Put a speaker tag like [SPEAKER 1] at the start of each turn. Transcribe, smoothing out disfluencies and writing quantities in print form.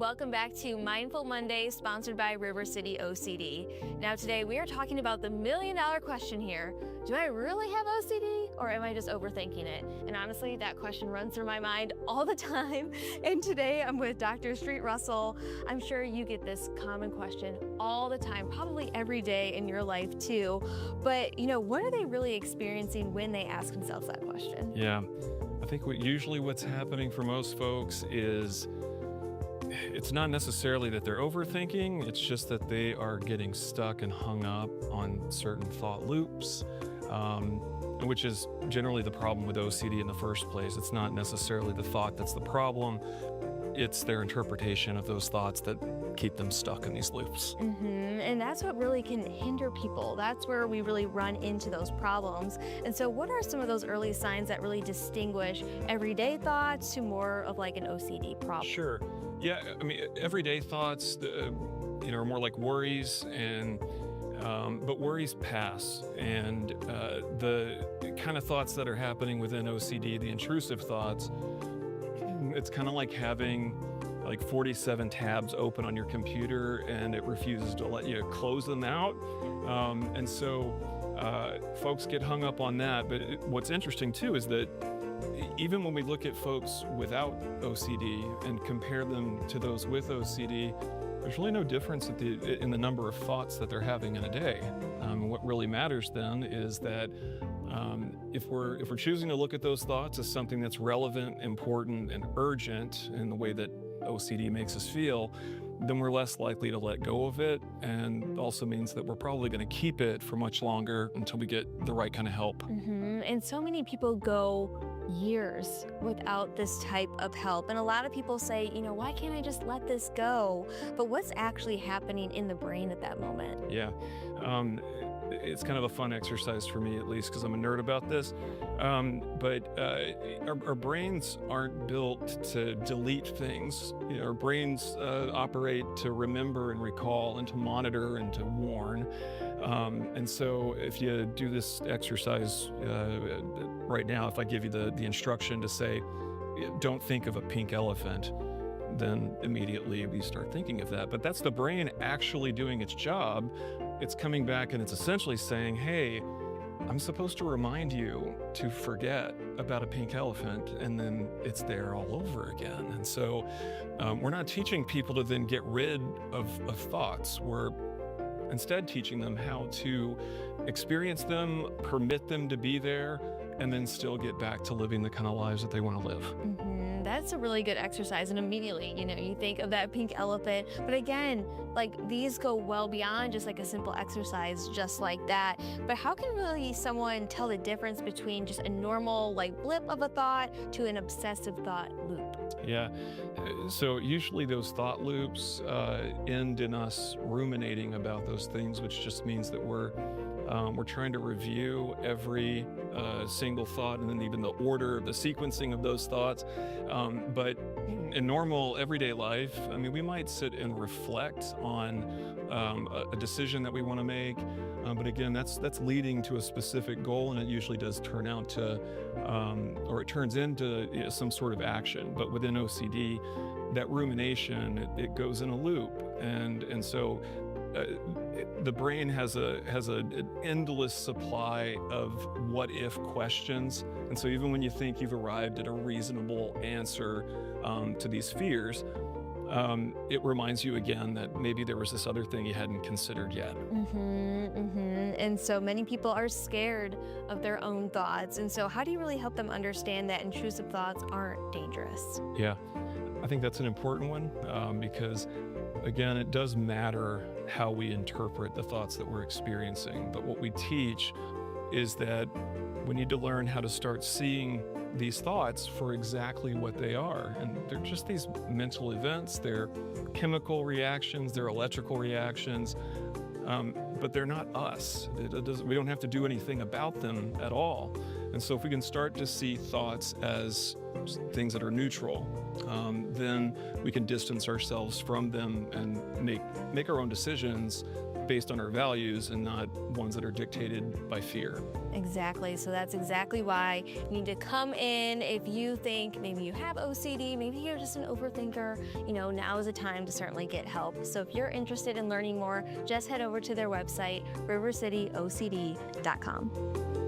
[SPEAKER 1] welcome back to Mindful Monday, sponsored by River City OCD. Now today we are talking about the million-dollar question here. Do I really have OCD or am I just overthinking it? And honestly, that question runs through my mind all the time. And today I'm with Dr. Street Russell. I'm sure you get this common question all the time, probably every day in your life too. But what are they really experiencing when they ask themselves that question?
[SPEAKER 2] Yeah, I think usually what's happening for most folks is it's not necessarily that they're overthinking, it's just that they are getting stuck and hung up on certain thought loops, which is generally the problem with OCD in the first place. It's not necessarily the thought that's the problem, it's their interpretation of those thoughts that keep them stuck in these loops.
[SPEAKER 1] And that's what really can hinder people. That's where we really run into those problems. And so what are some of those early signs that really distinguish everyday thoughts to more of like an OCD problem?
[SPEAKER 2] Sure. Yeah, I mean, everyday thoughts, are more like worries, but worries pass. And the kind of thoughts that are happening within OCD, the intrusive thoughts, it's kind of like having like 47 tabs open on your computer and it refuses to let you close them out. And so folks get hung up on that. But what's interesting too is that even when we look at folks without OCD and compare them to those with OCD, there's really no difference in the number of thoughts that they're having in a day. What really matters then is that if we're choosing to look at those thoughts as something that's relevant, important, and urgent in the way that OCD makes us feel, then we're less likely to let go of it, and also means that we're probably going to keep it for much longer until we get the right kind of help.
[SPEAKER 1] And so many people go years without this type of help. And a lot of people say, why can't I just let this go? But what's actually happening in the brain at that moment?
[SPEAKER 2] Yeah. It's kind of a fun exercise for me, at least, because I'm a nerd about this. But our brains aren't built to delete things. Our brains operate to remember and recall and to monitor and to warn. And so if you do this exercise right now, if I give you the instruction to say, don't think of a pink elephant, then immediately we start thinking of that. But that's the brain actually doing its job. It's coming back and it's essentially saying, hey, I'm supposed to remind you to forget about a pink elephant, and then it's there all over again. And so we're not teaching people to then get rid of thoughts. We're instead teaching them how to experience them, permit them to be there, and then still get back to living the kind of lives that they want to live.
[SPEAKER 1] That's a really good exercise. And immediately, you think of that pink elephant. But again, these go well beyond just like a simple exercise just like that. But how can really someone tell the difference between just a normal blip of a thought to an obsessive thought loop?
[SPEAKER 2] Yeah. So usually those thought loops end in us ruminating about those things, which just means that we're trying to review every single thought and then even the order, the sequencing of those thoughts. But in normal everyday life, we might sit and reflect on a decision that we want to make. But again, that's leading to a specific goal, and it usually does turn out to, or it turns into some sort of action. But within OCD, that rumination, it goes in a loop. And so the brain has an endless supply of what if questions. And so even when you think you've arrived at a reasonable answer to these fears, it reminds you again that maybe there was this other thing you hadn't considered yet.
[SPEAKER 1] And so many people are scared of their own thoughts. And so how do you really help them understand that intrusive thoughts aren't dangerous?
[SPEAKER 2] Yeah, I think that's an important one because, again, it does matter how we interpret the thoughts that we're experiencing. But what we teach is that we need to learn how to start seeing these thoughts for exactly what they are. And they're just these mental events, they're chemical reactions, they're electrical reactions, but they're not us. We don't have to do anything about them at all. And so if we can start to see thoughts as things that are neutral, then we can distance ourselves from them and make our own decisions based on our values and not ones that are dictated by fear.
[SPEAKER 1] Exactly. So that's exactly why you need to come in. If you think maybe you have OCD, maybe you're just an overthinker, now is the time to certainly get help. So if you're interested in learning more, just head over to their website, rivercityocd.com.